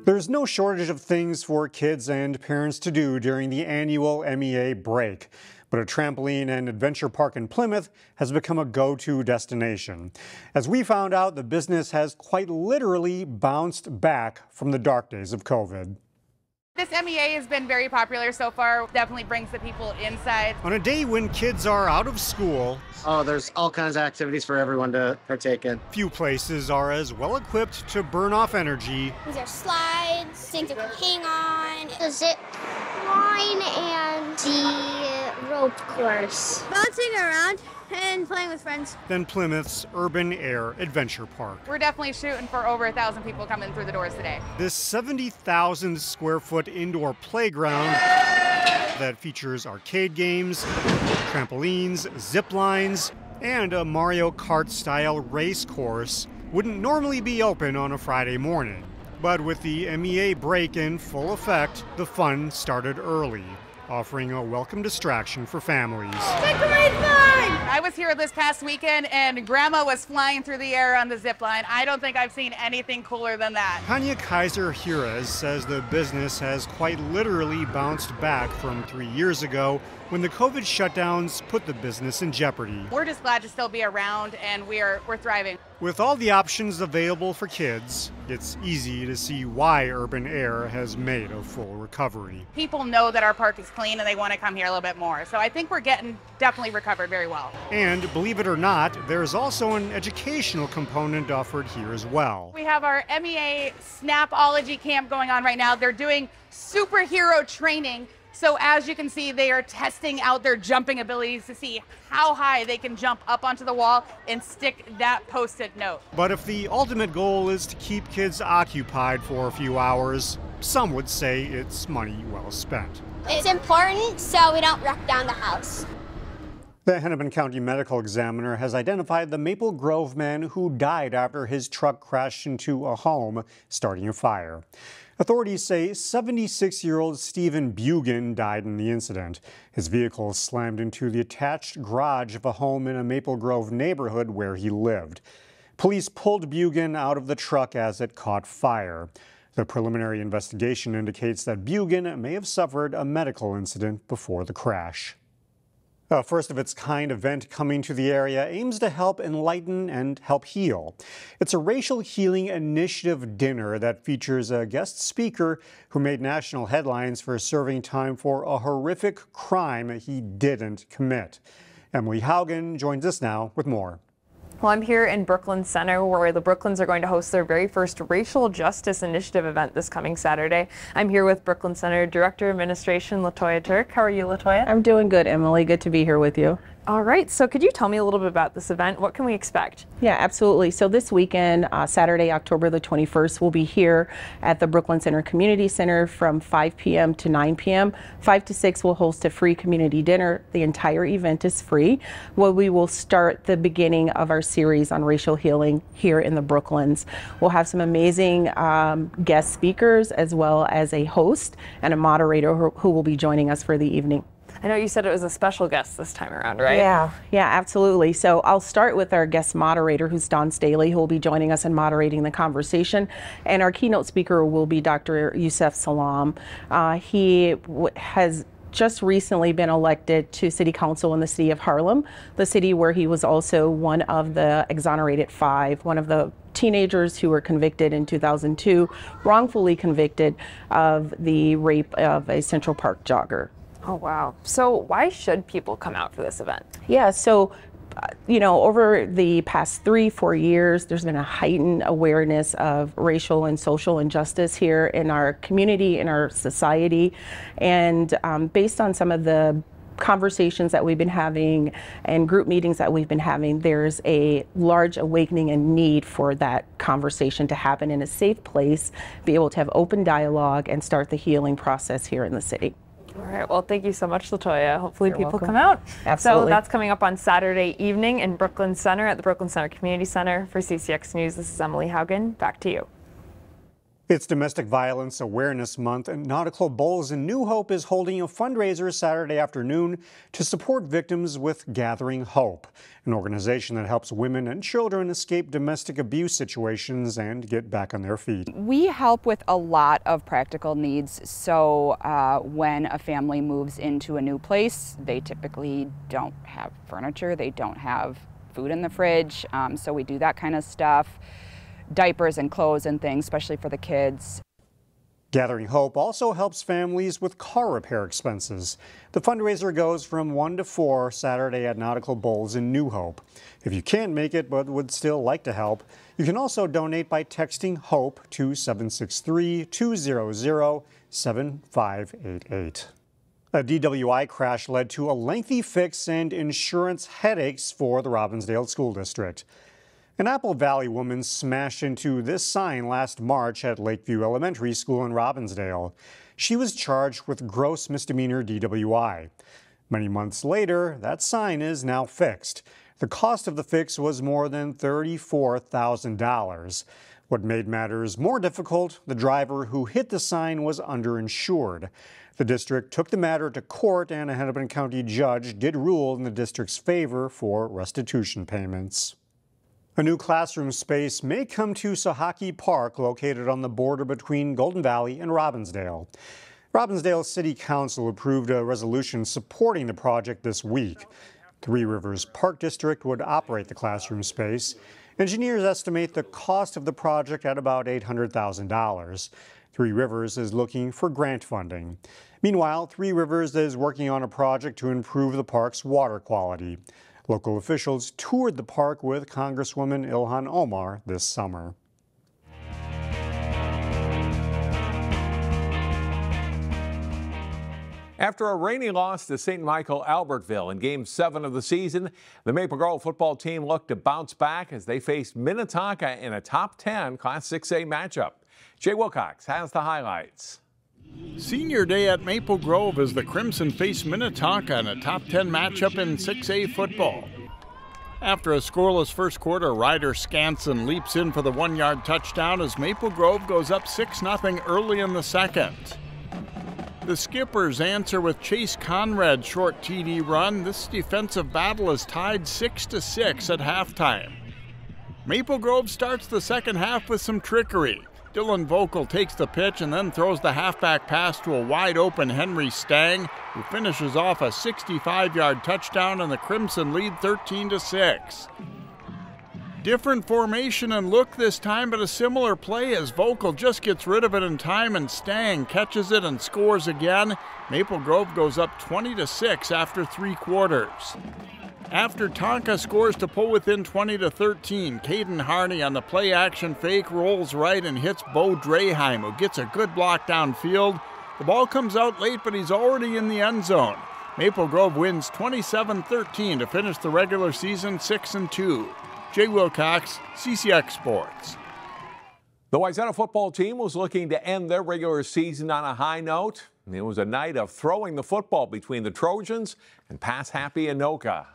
There's no shortage of things for kids and parents to do during the annual MEA break, but a trampoline and adventure park in Plymouth has become a go-to destination. As we found out, the business has quite literally bounced back from the dark days of COVID. This MEA has been very popular so far. Definitely brings the people inside. On a day when kids are out of school, there's all kinds of activities for everyone to partake in. few places are as well equipped to burn off energy. These are slides, things you can hang on, the zip line, and the rope course. Bouncing around and playing with friends. Than Plymouth's Urban Air Adventure Park. We're definitely shooting for over 1,000 people coming through the doors today. This 70,000 square foot indoor playground that features arcade games, trampolines, zip lines, and a Mario Kart style race course wouldn't normally be open on a Friday morning. But with the MEA break in full effect, the fun started early, offering a welcome distraction for families. I was here this past weekend and Grandma was flying through the air on the zip line. I don't think I've seen anything cooler than that. Tanya Kaiser Jerez says the business has quite literally bounced back from 3 years ago when the COVID shutdowns put the business in jeopardy. We're just glad to still be around and we're thriving. With all the options available for kids, it's easy to see why Urban Air has made a full recovery. People know that our park is clean and they want to come here a little bit more. So I think we're getting definitely recovered very well. And believe it or not, there's also an educational component offered here as well. We have our MEA Snapology camp going on right now. They're doing superhero training. So as you can see, they are testing out their jumping abilities to see how high they can jump up onto the wall and stick that Post-it note. But if the ultimate goal is to keep kids occupied for a few hours, some would say it's money well spent. It's important so we don't wreck down the house. The Hennepin County medical examiner has identified the Maple Grove man who died after his truck crashed into a home, starting a fire. Authorities say 76-year-old Stephen Bugan died in the incident. His vehicle slammed into the attached garage of a home in a Maple Grove neighborhood where he lived. Police pulled Bugan out of the truck as it caught fire. The preliminary investigation indicates that Bugan may have suffered a medical incident before the crash. A first-of-its-kind event coming to the area aims to help enlighten and help heal. It's a racial healing initiative dinner that features a guest speaker who made national headlines for serving time for a horrific crime he didn't commit. Emily Haugen joins us now with more. Well, I'm here in Brooklyn Center where the Brooklyns are going to host their very first Racial Justice Initiative event this coming Saturday. I'm here with Brooklyn Center Director of Administration, Latoya Turk. How are you, Latoya? I'm doing good, Emily. Good to be here with you. All right, so could you tell me a little bit about this event? What can we expect? Yeah, absolutely. So this weekend, Saturday, October the 21st, we'll be here at the Brooklyn Center Community Center from 5 p.m. to 9 p.m. 5 to 6, we'll host a free community dinner. The entire event is free. Well, we will start the beginning of our series on racial healing here in the Brooklyns. We'll have some amazing guest speakers as well as a host and a moderator who will be joining us for the evening. I know you said it was a special guest this time around, right? Yeah, absolutely. So I'll start with our guest moderator, who's Don Staley, who will be joining us and moderating the conversation. And our keynote speaker will be Dr. Yusef Salam. He has just recently been elected to City Council in the city of Harlem, the city where he was also one of the exonerated 5, one of the teenagers who were convicted in 2002, wrongfully convicted of the rape of a Central Park jogger. Oh, wow. So why should people come out for this event? Yeah, so, over the past 3-4 years, there's been a heightened awareness of racial and social injustice here in our community, in our society. And based on some of the conversations that we've been having and group meetings that we've been having, there's a large awakening and need for that conversation to happen in a safe place, be able to have open dialogue and start the healing process here in the city. All right, well, thank you so much, Latoya. Hopefully people welcome. come out. Absolutely. So that's coming up on Saturday evening in Brooklyn Center at the Brooklyn Center Community Center. For CCX News, this is Emily Haugen. Back to you. It's Domestic Violence Awareness Month, and Nautical Bowls in New Hope is holding a fundraiser Saturday afternoon to support victims with Gathering Hope, an organization that helps women and children escape domestic abuse situations and get back on their feet. We help with a lot of practical needs. So when a family moves into a new place, they typically don't have furniture, they don't have food in the fridge, so we do that kind of stuff. Diapers and clothes and things, especially for the kids. Gathering Hope also helps families with car repair expenses. The fundraiser goes from 1 to 4 Saturday at Nautical Bowls in New Hope. If you can't make it but would still like to help, you can also donate by texting HOPE to 763-200-7588. A DWI crash led to a lengthy fix and insurance headaches for the Robbinsdale School District. An Apple Valley woman smashed into this sign last March at Lakeview Elementary School in Robbinsdale. She was charged with gross misdemeanor DWI. Many months later, that sign is now fixed. The cost of the fix was more than $34,000. What made matters more difficult, the driver who hit the sign was underinsured. The district took the matter to court, and a Hennepin County judge did rule in the district's favor for restitution payments. A new classroom space may come to Sochacki Park, located on the border between Golden Valley and Robbinsdale. Robbinsdale City Council approved a resolution supporting the project this week. Three Rivers Park District would operate the classroom space. Engineers estimate the cost of the project at about $800,000. Three Rivers is looking for grant funding. Meanwhile, Three Rivers is working on a project to improve the park's water quality. Local officials toured the park with Congresswoman Ilhan Omar this summer. After a rainy loss to St. Michael Albertville in Game 7 of the season, the Maple Grove football team looked to bounce back as they faced Minnetonka in a top 10 Class 6A matchup. Jay Wilcox has the highlights. Senior day at Maple Grove as the Crimson face Minnetonka in a top 10 matchup in 6A football. After a scoreless first quarter, Ryder Skansen leaps in for the 1-yard touchdown as Maple Grove goes up 6-0 early in the second. The Skippers answer with Chase Conrad's short TD run. This defensive battle is tied 6-6 at halftime. Maple Grove starts the second half with some trickery. Dylan Vogel takes the pitch and then throws the halfback pass to a wide-open Henry Stang, who finishes off a 65-yard touchdown, and the Crimson lead 13-6. Different formation and look this time, but a similar play as Vogel just gets rid of it in time and Stang catches it and scores again. Maple Grove goes up 20-6 after 3 quarters. After Tonka scores to pull within 20-13, Caden Harney on the play-action fake rolls right and hits Bo Draheim, who gets a good block downfield. The ball comes out late, but he's already in the end zone. Maple Grove wins 27-13 to finish the regular season 6-2. Jay Wilcox, CCX Sports. The Wayzata football team was looking to end their regular season on a high note. It was a night of throwing the football between the Trojans and pass-happy Anoka.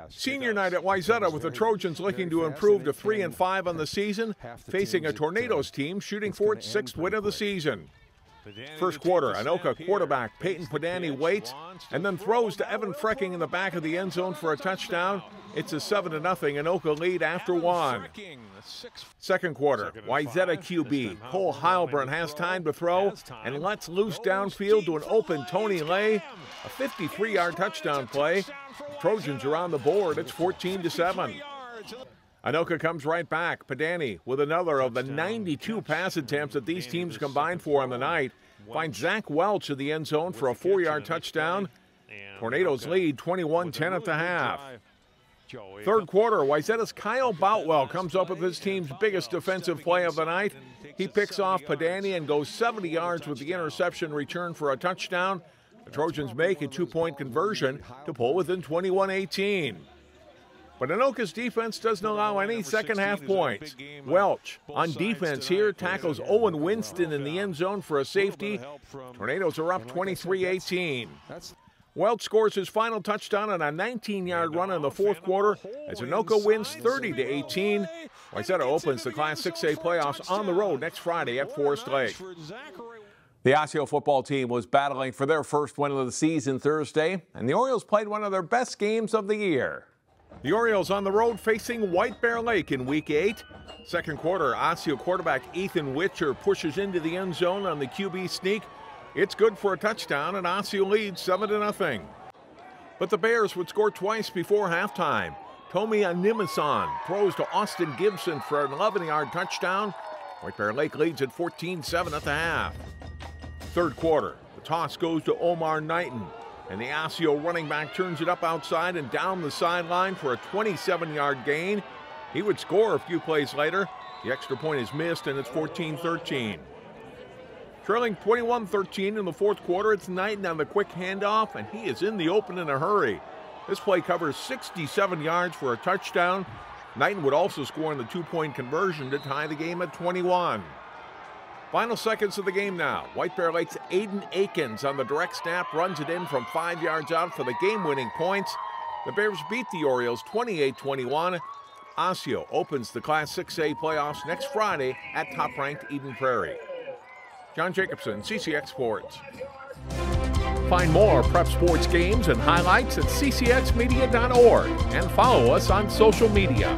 Senior night at Wayzata with the Trojans looking to improve to 3-5 on the season, facing a Tornadoes team shooting for its 6th win of the season. First quarter, Anoka quarterback Peyton Padani waits and then throws to Evan Frecking in the back of the end zone for a touchdown. It's a 7-0 Anoka lead after 1. Second quarter, Wayzata QB Cole Heilbrunn has time to throw and lets loose downfield to an open Tony Lay, a 53-yard touchdown play. Trojans are on the board. It's 14-7. Anoka comes right back. Padani with another of the 92 pass attempts that these teams combined for on the night. Finds Zach Welch in the end zone for a 4-yard touchdown. Tornadoes lead 21-10 at the half. Third quarter, Wayzata's Kyle Boutwell comes up with his team's biggest defensive play of the night. He picks off Padani and goes 70 yards with the interception return for a touchdown. The Trojans make a 2-point conversion to pull within 21-18. But Anoka's defense doesn't allow any second-half points. Welch on defense here tackles Owen Winston in the end zone for a safety. Tornadoes are up 23-18. Welch scores his final touchdown on a 19-yard run in the fourth quarter as Anoka wins 30-18. Wayzata opens the Class 6A playoffs on the road next Friday at Forest Lake. The Osseo football team was battling for their first win of the season Thursday, and the Orioles played one of their best games of the year. The Orioles on the road facing White Bear Lake in Week 8. Second quarter, Osseo quarterback Ethan Witcher pushes into the end zone on the QB sneak. It's good for a touchdown, and Osseo leads 7-0. But the Bears would score twice before halftime. Tomi Animason throws to Austin Gibson for an 11-yard touchdown. White Bear Lake leads at 14-7 at the half. Third quarter, the toss goes to Omar Knighton, and the Osseo running back turns it up outside and down the sideline for a 27-yard gain. He would score a few plays later. The extra point is missed, and it's 14-13. Trailing 21-13 in the fourth quarter, it's Knighton on the quick handoff, and he is in the open in a hurry. This play covers 67 yards for a touchdown. Knighton would also score on the two-point conversion to tie the game at 21. Final seconds of the game now. White Bear Lake's Aiden Akins on the direct snap runs it in from 5 yards out for the game-winning points. The Bears beat the Orioles 28-21. Osseo opens the Class 6A playoffs next Friday at top-ranked Eden Prairie. John Jacobson, CCX Sports. Find more prep sports games and highlights at ccxmedia.org and follow us on social media.